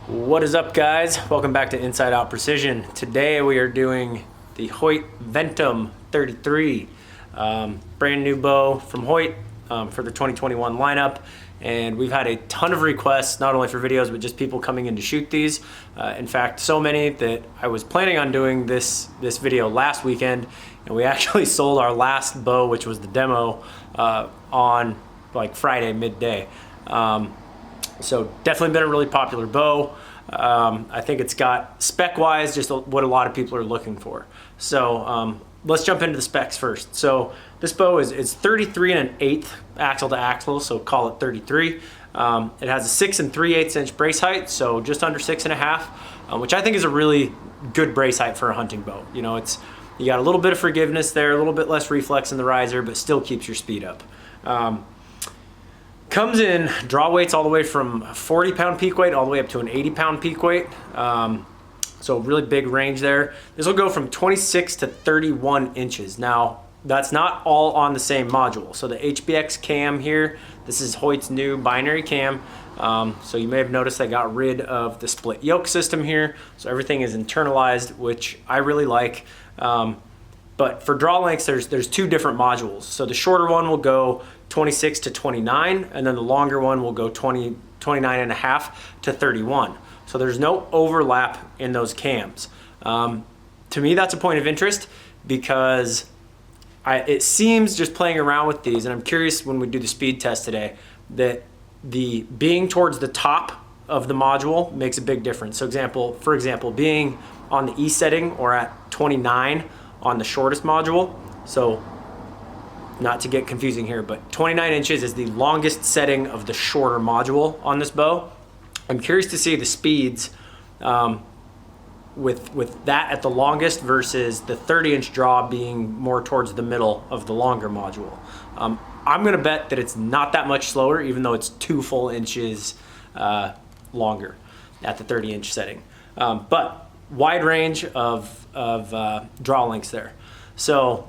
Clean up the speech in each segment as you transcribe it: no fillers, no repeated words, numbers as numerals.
What is up, guys? Welcome back to Inside Out Precision. Today we are doing the Hoyt Ventum 33. Brand new bow from Hoyt for the 2021 lineup. And we've had a ton of requests, not only for videos, but just people coming in to shoot these. In fact, so many that I was planning on doing this video last weekend, and we actually sold our last bow, which was the demo, on like Friday midday. So definitely been a really popular bow. I think it's got spec-wise just what a lot of people are looking for. So let's jump into the specs first. So this bow is 33 1/8 axle to axle, so call it 33. It has a 6 3/8 inch brace height, so just under 6.5, which I think is a really good brace height for a hunting bow. You know, you got a little bit of forgiveness there, a little bit less reflex in the riser, but still keeps your speed up. Comes in draw weights all the way from 40-pound peak weight all the way up to an 80-pound peak weight. So really big range there. This will go from 26 to 31 inches. Now, that's not all on the same module. So the Hbx Cam here, this is Hoyt's new binary cam. So you may have noticed they got rid of the split yoke system here. So everything is internalized, which I really like. But for draw lengths, there's two different modules. So the shorter one will go 26 to 29, and then the longer one will go 29.5 to 31. So there's no overlap in those cams. To me, that's a point of interest because it seems, just playing around with these, and I'm curious when we do the speed test today, that the being towards the top of the module makes a big difference. So for example, being on the E setting or at 29 on the shortest module. So not to get confusing here, but 29 inches is the longest setting of the shorter module on this bow. I'm curious to see the speeds with that at the longest versus the 30-inch draw being more towards the middle of the longer module. I'm gonna bet that it's not that much slower, even though it's 2 full inches longer at the 30-inch setting. But wide range of draw lengths there. So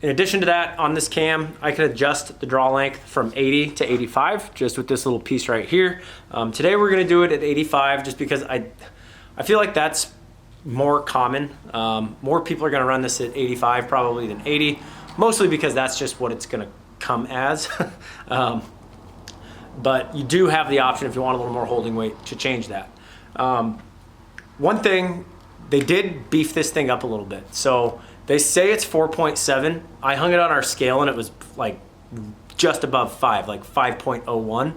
in addition to that, on this cam, I can adjust the draw length from 80 to 85, just with this little piece right here. Today we're gonna do it at 85 just because I feel like that's more common. More people are gonna run this at 85 probably than 80, mostly because that's just what it's gonna come as. But you do have the option, if you want a little more holding weight, to change that. One thing, they did beef this thing up a little bit. So they say it's 4.7. I hung it on our scale and it was like just above 5, like 5.01.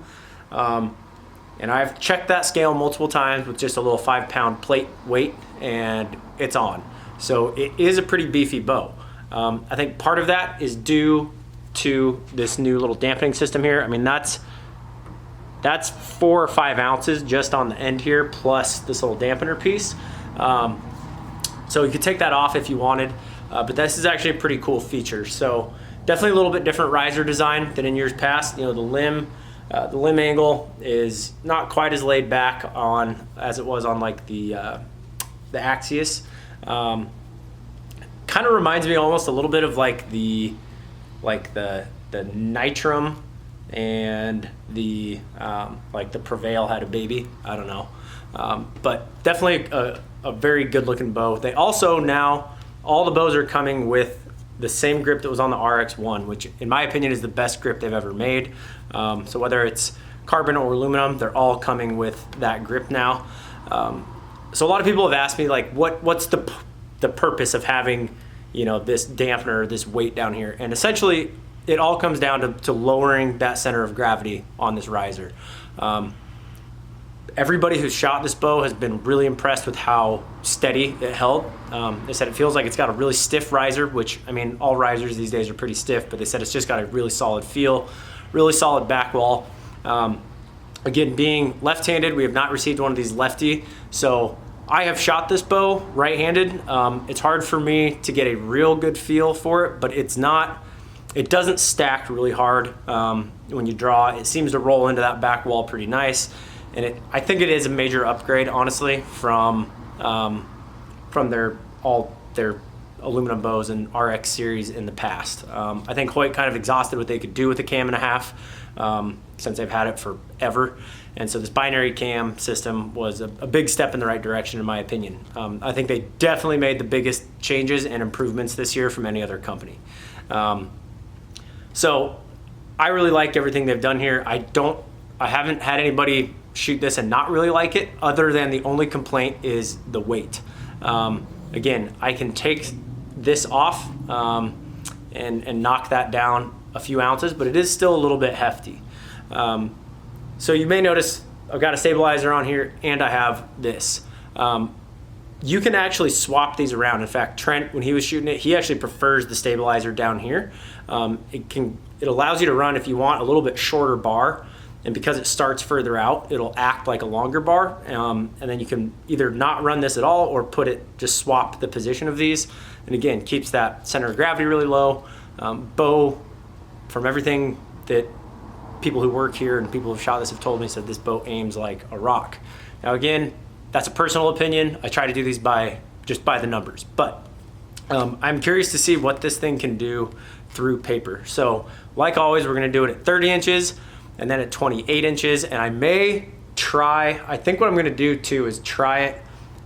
And I've checked that scale multiple times with just a little 5-pound plate weight, and it's on. So it is a pretty beefy bow. I think part of that is due to this new little dampening system here. I mean, that's 4 or 5 ounces just on the end here, plus this little dampener piece. So you could take that off if you wanted, but this is actually a pretty cool feature. So definitely a little bit different riser design than in years past. You know, the limb angle is not quite as laid back as it was on like the Axius. Kind of reminds me almost a little bit of like the Nitrum and the like the Prevail had a baby. I don't know, but definitely a very good looking bow. They also now, all the bows are coming with the same grip that was on the RX1, which in my opinion is the best grip they've ever made. So whether it's carbon or aluminum, they're all coming with that grip now. So a lot of people have asked me, like, what's the purpose of having, you know, this dampener, this weight down here? And essentially it all comes down to lowering that center of gravity on this riser. Everybody who's shot this bow has been really impressed with how steady it held. They said it feels like it's got a really stiff riser, which, I mean, all risers these days are pretty stiff, but they said it's just got a really solid feel, really solid back wall. Again, being left-handed, we have not received one of these lefty, so I have shot this bow right-handed. It's hard for me to get a real good feel for it, but it doesn't stack really hard when you draw. It seems to roll into that back wall pretty nice. And I think it is a major upgrade, honestly, from their aluminum bows and RX series in the past. I think Hoyt kind of exhausted what they could do with the cam and a half since they've had it forever. And so this binary cam system was a big step in the right direction, in my opinion. I think they definitely made the biggest changes and improvements this year from any other company. So I really like everything they've done here. I haven't had anybody shoot this and not really like it, other than the only complaint is the weight. Again, I can take this off and knock that down a few ounces, but it is still a little bit hefty. So you may notice I've got a stabilizer on here and I have this. You can actually swap these around. In fact, Trent, when he was shooting it, he actually prefers the stabilizer down here. It allows you to run, if you want, a little bit shorter bar, and because it starts further out, it'll act like a longer bar, and then you can either not run this at all or just swap the position of these, and again, keeps that center of gravity really low. Bow, from everything that people who work here and people who've shot this have told me, said this bow aims like a rock. Now again, that's a personal opinion. I try to do these just by the numbers, but I'm curious to see what this thing can do through paper. So like always, we're gonna do it at 30 inches and then at 28 inches. And I may try, I think what I'm gonna do too is try it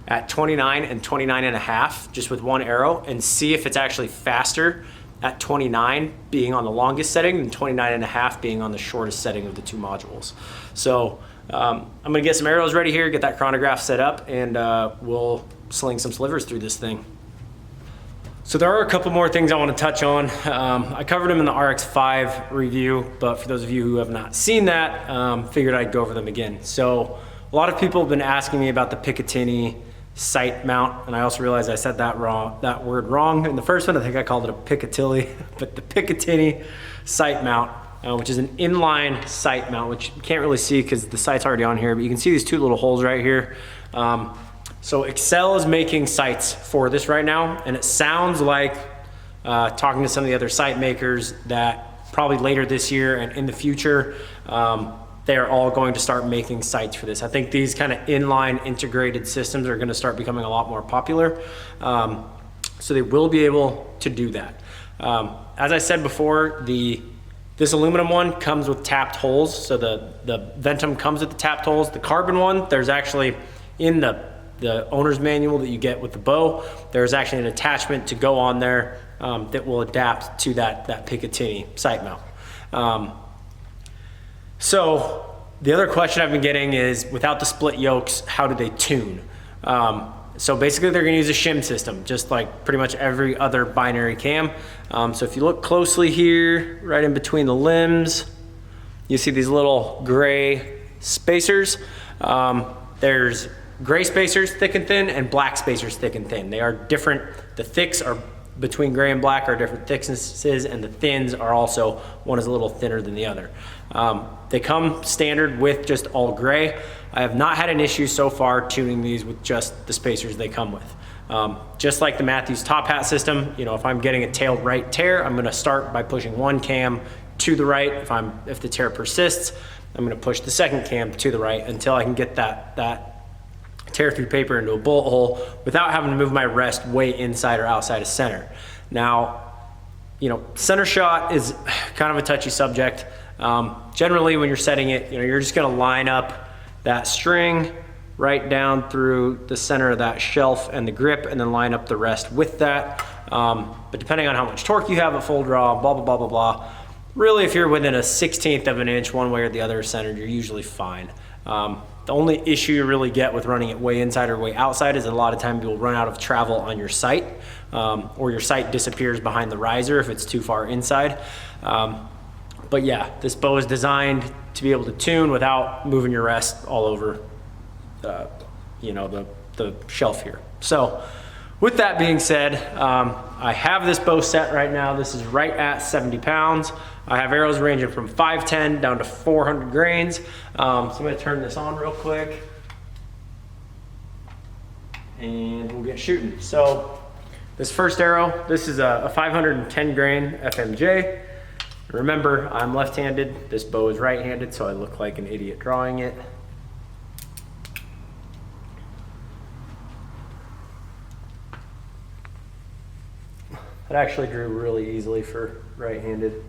at 29 and 29 and a half, just with one arrow, and see if it's actually faster at 29 being on the longest setting and 29 and a half being on the shortest setting of the two modules. So I'm gonna get some arrows ready here, get that chronograph set up, and we'll sling some slivers through this thing. So there are a couple more things I want to touch on. I covered them in the RX5 review, but for those of you who have not seen that, figured I'd go over them again. So a lot of people have been asking me about the Picatinny sight mount, and I also realized I said that word wrong in the first one. I think I called it a Picatilly, but the Picatinny sight mount, which is an inline sight mount, which you can't really see because the sight's already on here, but you can see these two little holes right here. So Excel is making sights for this right now, and it sounds like, talking to some of the other sight makers, that probably later this year and in the future, they're all going to start making sights for this. I think these kind of inline integrated systems are gonna start becoming a lot more popular. So they will be able to do that. As I said before, this aluminum one comes with tapped holes. So the Ventum comes with the tapped holes. The carbon one, there's actually, in the owner's manual that you get with the bow, there's actually an attachment to go on there that will adapt to that Picatinny sight mount. So the other question I've been getting is, without the split yokes, how do they tune? So basically they're gonna use a shim system, just like pretty much every other binary cam. So if you look closely here, right in between the limbs, you see these little gray spacers. There's gray spacers, thick and thin, and black spacers, thick and thin. They are different. The thicks are between gray and black are different thicknesses, and the thins are also, one is a little thinner than the other. They come standard with just all gray. I have not had an issue so far tuning these with just the spacers they come with. Just like the Matthews top hat system, you know, if I'm getting a tailed right tear, I'm gonna start by pushing one cam to the right. If the tear persists, I'm gonna push the second cam to the right until I can get that tear through paper into a bullet hole without having to move my rest way inside or outside of center. Now, you know, center shot is kind of a touchy subject. Generally when you're setting it, you know, you're just gonna line up that string right down through the center of that shelf and the grip, and then line up the rest with that. But depending on how much torque you have at full draw, blah, blah, blah, blah, blah. Really, if you're within a 1/16 of an inch one way or the other centered, you're usually fine. The only issue you really get with running it way inside or way outside is a lot of times you'll run out of travel on your sight, or your sight disappears behind the riser if it's too far inside. But yeah, this bow is designed to be able to tune without moving your rest all over you know, the shelf here. So with that being said, I have this bow set right now. This is right at 70 pounds. I have arrows ranging from 510 down to 400 grains. So I'm gonna turn this on real quick and we'll get shooting. So this first arrow, this is a 510 grain FMJ. Remember, I'm left-handed. This bow is right-handed, so I look like an idiot drawing it. It actually drew really easily for right-handed.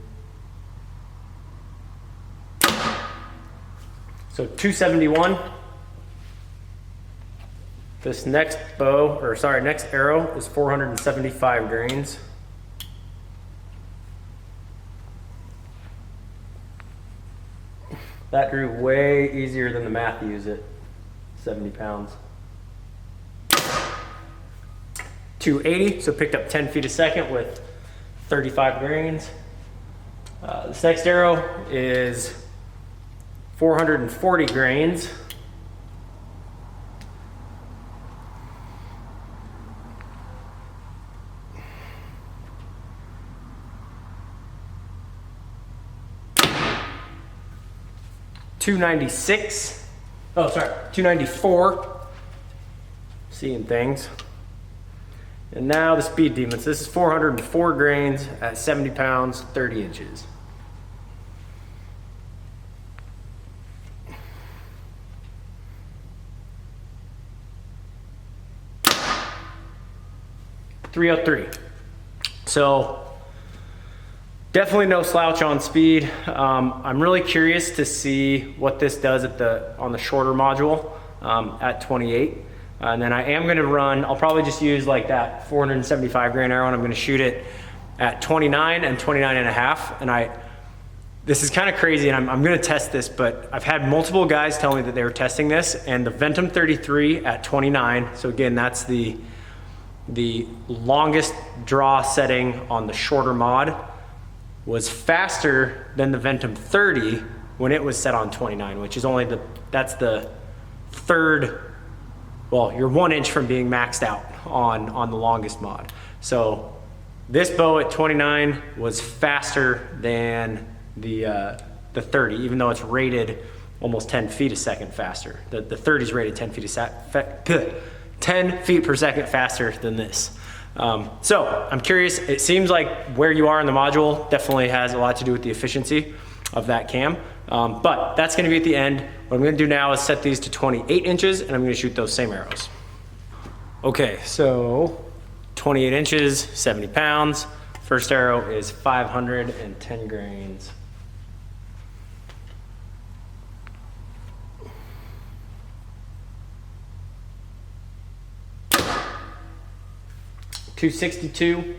So 271. This next bow, or sorry, next arrow is 475 grains. That drew way easier than the math used it, 70 pounds. 280, so picked up 10 feet a second with 35 grains. This next arrow is 440 grains. $296. Oh, sorry, $294. Seeing things. And now the Speed Demons. This is 404 grains at 70 pounds, 30 inches. $303. So definitely no slouch on speed. I'm really curious to see what this does at on the shorter module at 28. And then I am gonna run, I'll probably just use like that 475 grain arrow, and I'm gonna shoot it at 29 and 29 and a half. And this is kind of crazy, and I'm gonna test this, but I've had multiple guys tell me that they were testing this, and the Ventum 33 at 29, so again, that's the longest draw setting on the shorter mod, was faster than the Ventum 30 when it was set on 29, which is only that's the third, well, you're 1 inch from being maxed out on the longest mod. So this bow at 29 was faster than the 30, even though it's rated almost 10 feet a second faster. The 30 is rated 10 feet per second faster than this. So I'm curious, it seems like where you are in the module definitely has a lot to do with the efficiency of that cam. But that's gonna be at the end. What I'm gonna do now is set these to 28 inches, and I'm gonna shoot those same arrows. Okay, so 28 inches, 70 pounds. First arrow is 510 grains. $262.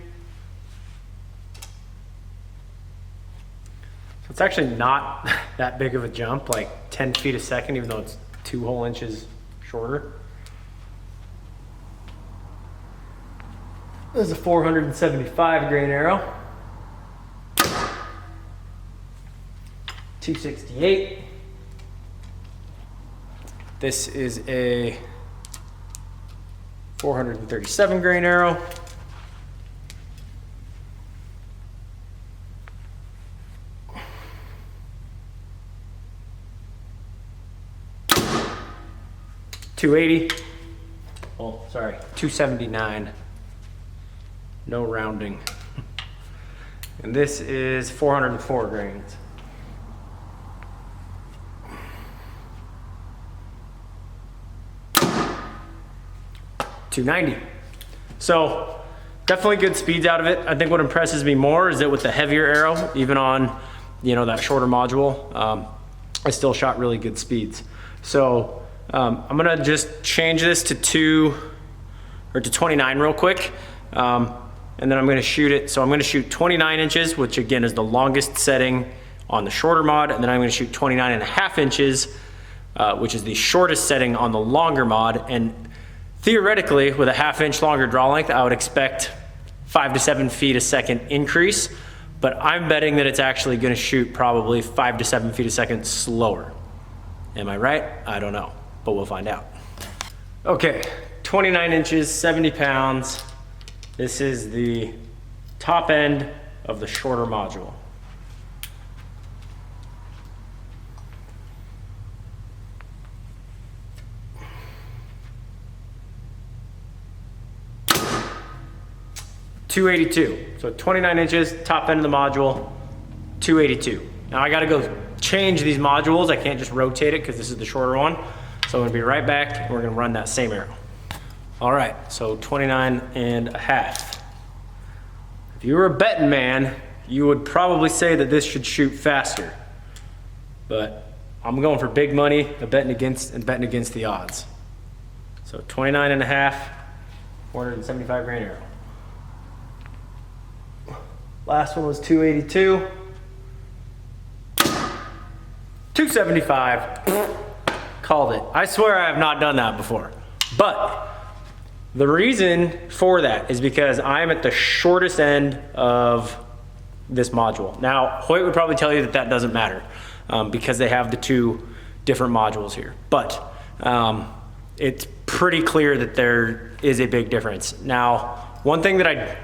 So it's actually not that big of a jump, like 10 feet a second, even though it's 2 whole inches shorter. This is a 475 grain arrow. 268. This is a 437 grain arrow. $280. Oh, sorry, $279. No rounding. And this is 404 grains. $290. So definitely good speeds out of it. I think what impresses me more is that with the heavier arrow, even on, you know, that shorter module, I still shot really good speeds. So I'm gonna just change this to 29 real quick. And then I'm gonna shoot it. So I'm gonna shoot 29 inches, which again is the longest setting on the shorter mod. And then I'm gonna shoot 29 and a half inches, which is the shortest setting on the longer mod. And theoretically, with a ½ inch longer draw length, I would expect 5 to 7 feet a second increase, but I'm betting that it's actually gonna shoot probably 5 to 7 feet a second slower. Am I right? I don't know, but we'll find out. Okay, 29 inches, 70 pounds. This is the top end of the shorter module. $282. So 29 inches, top end of the module, $282. Now I gotta go change these modules. I can't just rotate it because this is the shorter one. So I'm gonna be right back and we're gonna run that same arrow. All right, so 29 and a half. If if you were a betting man, you would probably say that this should shoot faster. But I'm going for big money, betting against the odds. So 29.5, 475 grain arrow. Last one was 282. 275. Called it. I swear I have not done that before. But the reason for that is because I'm at the shortest end of this module. Now, Hoyt would probably tell you that that doesn't matter because they have the two different modules here. But it's pretty clear that there is a big difference. Now, one thing that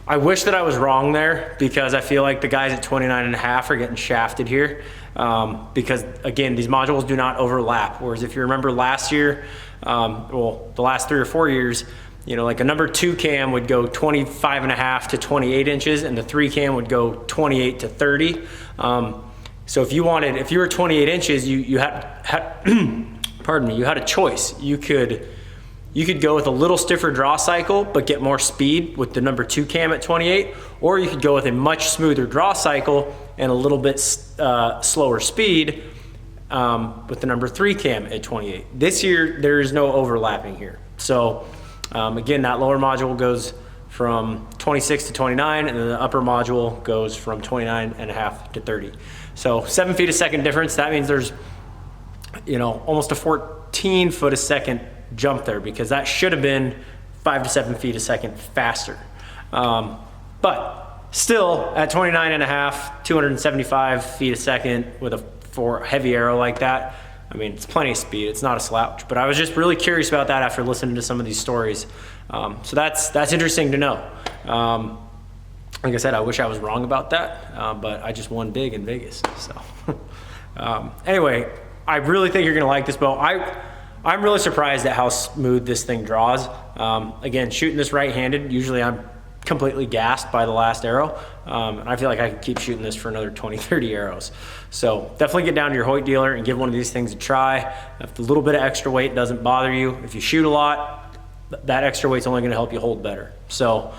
I wish that I was wrong there, because I feel like the guys at 29.5 are getting shafted here because, again, these modules do not overlap. Whereas if you remember last year, well, the last 3 or 4 years, you know, like a number 2 cam would go 25.5 to 28 inches, and the 3 cam would go 28 to 30. So if you were 28 inches, you had pardon me, you had a choice. You could go with a little stiffer draw cycle, but get more speed with the number 2 cam at 28, or you could go with a much smoother draw cycle and a little bit slower speed with the number 3 cam at 28. This year, there is no overlapping here. So again, that lower module goes from 26 to 29, and then the upper module goes from 29.5 to 30. So 7 feet a second difference. That means there's, you know, almost a 14 foot a second jump there, because that should have been 5 to 7 feet a second faster. But still at 29.5, 275 feet a second with a heavy arrow like that, I mean, it's plenty of speed. It's not a slouch. But I was just really curious about that after listening to some of these stories. So that's interesting to know. Like I said, I wish I was wrong about that, but I just won big in Vegas. So anyway, I really think you're gonna like this bow. I'm really surprised at how smooth this thing draws. Again, shooting this right-handed, usually I'm completely gassed by the last arrow. And I feel like I can keep shooting this for another 20, 30 arrows. So definitely get down to your Hoyt dealer and give one of these things a try. If a little bit of extra weight doesn't bother you, if you shoot a lot, that extra weight's only gonna help you hold better. So,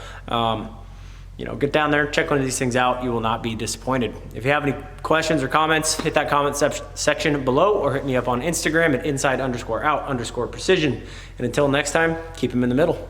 you know, get down there, check one of these things out. You will not be disappointed. If you have any questions or comments, hit that comment section below, or hit me up on Instagram at inside_out_precision. And until next time, keep them in the middle.